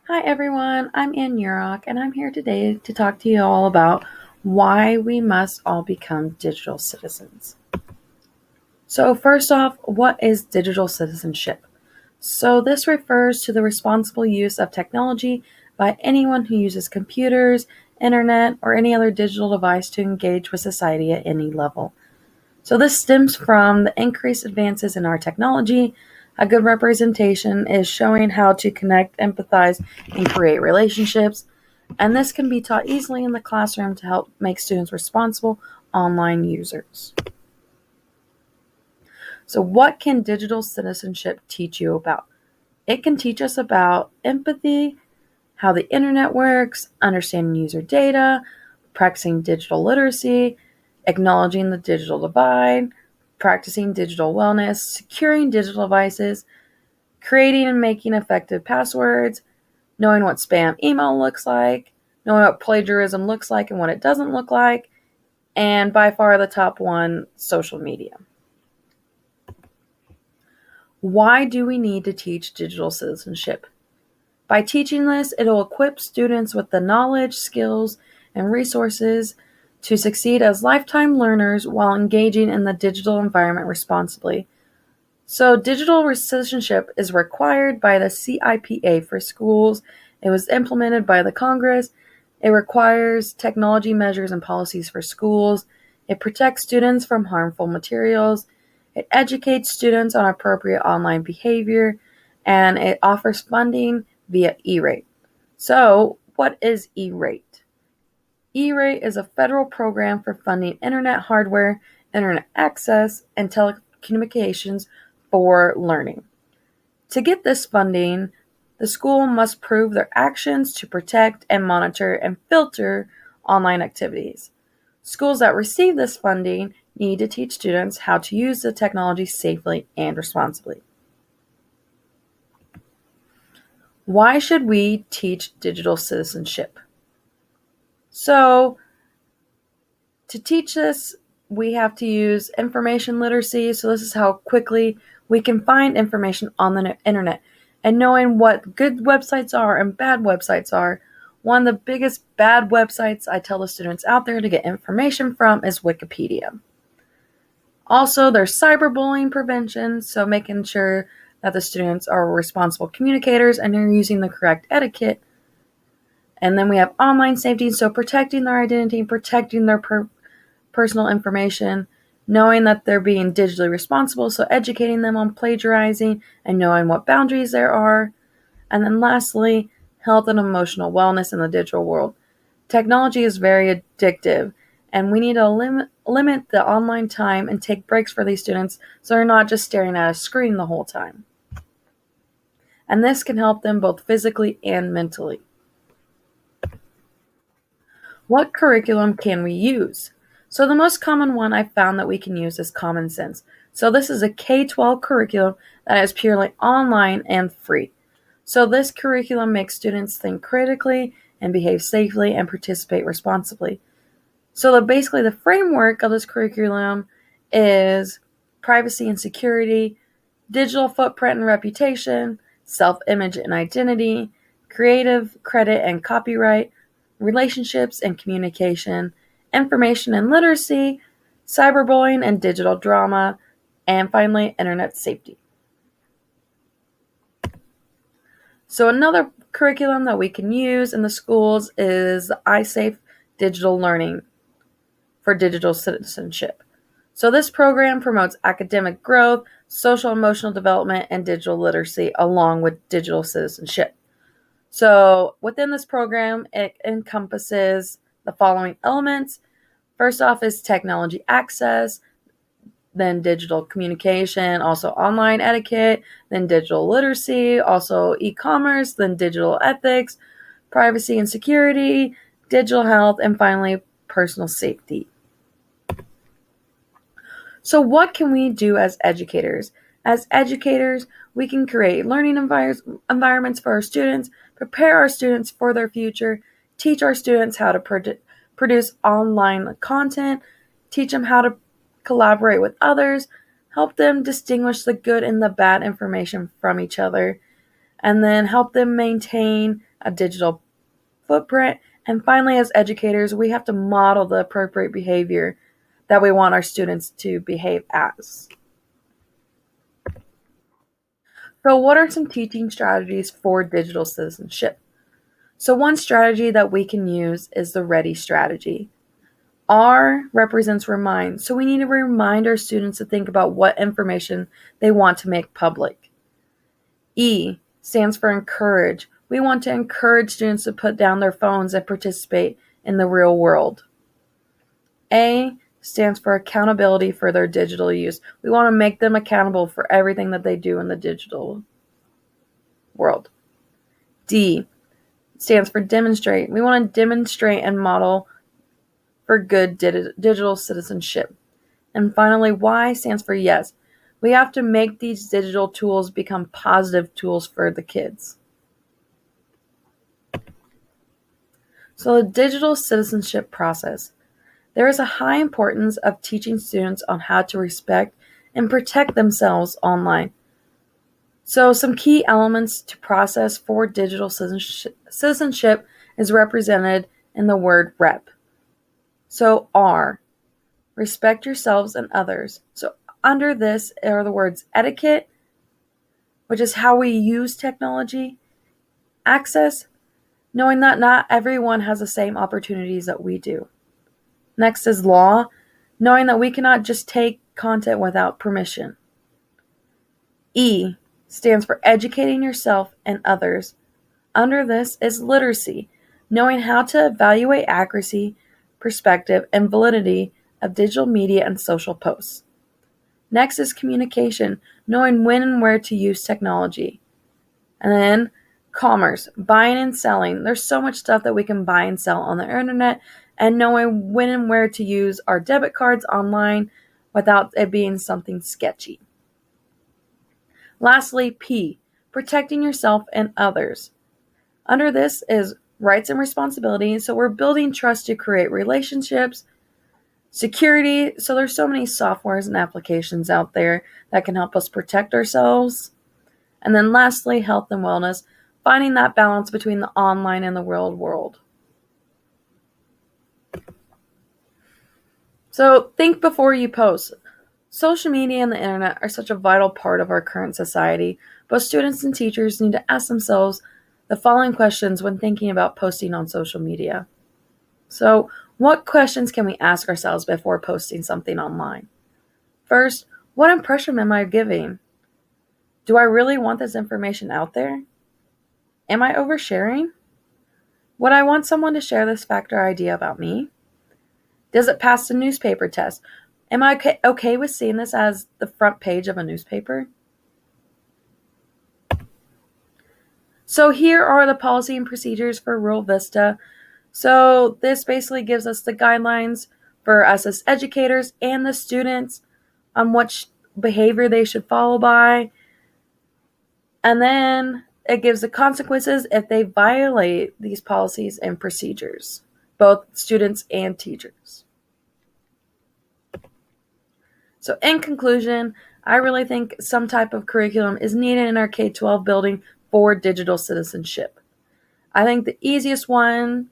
Hi everyone, I'm Ann Urok, and I'm here today to talk to you all about why we must all become digital citizens. So first off, what is digital citizenship? So this refers to the responsible use of technology by anyone who uses computers, internet, or any other digital device to engage with society at any level. So this stems from the increased advances in our technology. A good representation is showing how to connect, empathize, and create relationships. And this can be taught easily in the classroom to help make students responsible online users. So what can digital citizenship teach you about? It can teach us about empathy, how the internet works, understanding user data, practicing digital literacy, acknowledging the digital divide, practicing digital wellness, securing digital devices, creating and making effective passwords, knowing what spam email looks like, knowing what plagiarism looks like and what it doesn't look like, and by far the top one, social media. Why do we need to teach digital citizenship? By teaching this, it'll equip students with the knowledge, skills, and resources to succeed as lifetime learners while engaging in the digital environment responsibly. So, digital citizenship is required by the CIPA for schools. It was implemented by the Congress. It requires technology measures and policies for schools. It protects students from harmful materials. It educates students on appropriate online behavior. And it offers funding via E-rate. So, what is E-rate? E-rate is a federal program for funding internet hardware, internet access, and telecommunications for learning. To get this funding, the school must prove their actions to protect and monitor and filter online activities. Schools that receive this funding need to teach students how to use the technology safely and responsibly. Why should we teach digital citizenship? So, to teach this, we have to use information literacy. So, this is how quickly we can find information on the internet. And knowing what good websites are and bad websites are. One of the biggest bad websites I tell the students out there to get information from is Wikipedia. Also, there's cyberbullying prevention, so making sure that the students are responsible communicators and are using the correct etiquette. And then we have online safety, so protecting their identity, protecting their personal information, knowing that they're being digitally responsible, so educating them on plagiarizing and knowing what boundaries there are. And then lastly, health and emotional wellness in the digital world. Technology is very addictive, and we need to limit the online time and take breaks for these students so they're not just staring at a screen the whole time. And this can help them both physically and mentally. What curriculum can we use? So the most common one I found that we can use is Common Sense. So this is a K-12 curriculum that is purely online and free. So this curriculum makes students think critically and behave safely and participate responsibly. So basically the framework of this curriculum is privacy and security, digital footprint and reputation, self-image and identity, creative, credit and copyright, relationships and communication, information and literacy, cyberbullying and digital drama, and finally, internet safety. So another curriculum that we can use in the schools is the ISafe digital learning for digital citizenship. So this program promotes academic growth, social emotional development, and digital literacy along with digital citizenship. So within this program, it encompasses the following elements. First off is technology access, then digital communication, also online etiquette, then digital literacy, also e-commerce, then digital ethics, privacy and security, digital health, and finally personal safety. So what can we do as educators? As educators, we can create learning environments for our students, prepare our students for their future, teach our students how to produce online content, teach them how to collaborate with others, help them distinguish the good and the bad information from each other. and then help them maintain a digital footprint. And finally, as educators, we have to model the appropriate behavior that we want our students to behave as. So, what are some teaching strategies for digital citizenship? So, one strategy that we can use is the READY strategy. R represents remind. So, we need to remind our students to think about what information they want to make public. E stands for encourage. We want to encourage students to put down their phones and participate in the real world. A stands for accountability for their digital use. We want to make them accountable for everything that they do in the digital world. D stands for demonstrate. We want to demonstrate and model for good digital citizenship. And finally, Y stands for yes. We have to make these digital tools become positive tools for the kids. So, the digital citizenship process. There is a high importance of teaching students on how to respect and protect themselves online. So, some key elements to process for digital citizenship is represented in the word REP. So, R, respect yourselves and others. So, under this are the words etiquette, which is how we use technology, access, knowing that not everyone has the same opportunities that we do. Next is law, knowing that we cannot just take content without permission. E stands for educating yourself and others. Under this is literacy, knowing how to evaluate accuracy, perspective, and validity of digital media and social posts. Next is communication, knowing when and where to use technology. And then commerce, buying and selling. There's so much stuff that we can buy and sell on the internet, and knowing when and where to use our debit cards online without it being something sketchy. Lastly, P, protecting yourself and others. Under this is rights and responsibilities. So we're building trust to create relationships, security. So there's so many softwares and applications out there that can help us protect ourselves. And then lastly, health and wellness, finding that balance between the online and the real world. So think before you post. Social media and the internet are such a vital part of our current society, but students and teachers need to ask themselves the following questions when thinking about posting on social media. So, what questions can we ask ourselves before posting something online? First, what impression am I giving? Do I really want this information out there? Am I oversharing? Would I want someone to share this fact or idea about me? Does it pass the newspaper test? Am I okay with seeing this as the front page of a newspaper? So here are the policy and procedures for Rural Vista. So this basically gives us the guidelines for us as educators and the students on what behavior they should follow by. And then it gives the consequences if they violate these policies and procedures, both students and teachers. So in conclusion, I really think some type of curriculum is needed in our K-12 building for digital citizenship. I think the easiest one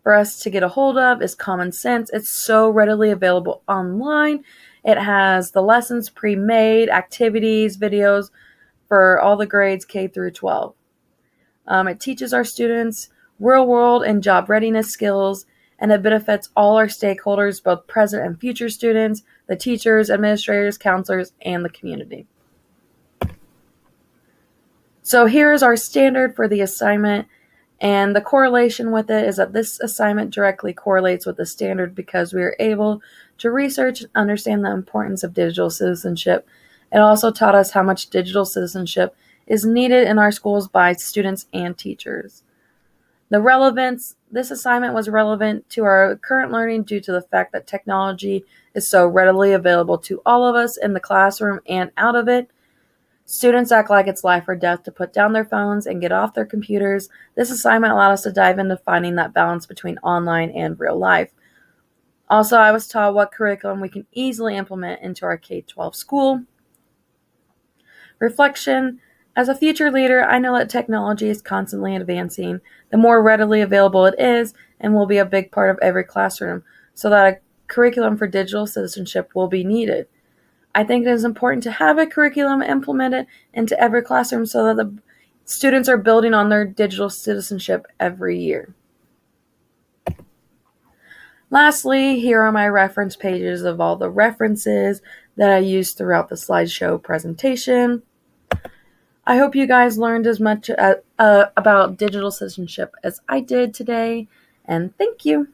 for us to get a hold of is Common Sense. It's so readily available online. It has the lessons pre-made, activities, videos for all the grades K through 12. It teaches our students real world and job readiness skills, and it benefits all our stakeholders, both present and future students, the teachers, administrators, counselors, and the community. So here is our standard for the assignment, and the correlation with it is that this assignment directly correlates with the standard because we are able to research and understand the importance of digital citizenship. It also taught us how much digital citizenship is needed in our schools by students and teachers. The relevance, this assignment was relevant to our current learning due to the fact that technology is so readily available to all of us in the classroom and out of it. Students act like it's life or death to put down their phones and get off their computers. This assignment allowed us to dive into finding that balance between online and real life. Also, I was taught what curriculum we can easily implement into our K-12 school. Reflection, As a future leader, I know that technology is constantly advancing. The more readily available it is and will be a big part of every classroom, so that a curriculum for digital citizenship will be needed. I think it is important to have a curriculum implemented into every classroom so that the students are building on their digital citizenship every year. Lastly, here are my reference pages of all the references that I used throughout the slideshow presentation. I hope you guys learned as much about digital citizenship as I did today, and thank you.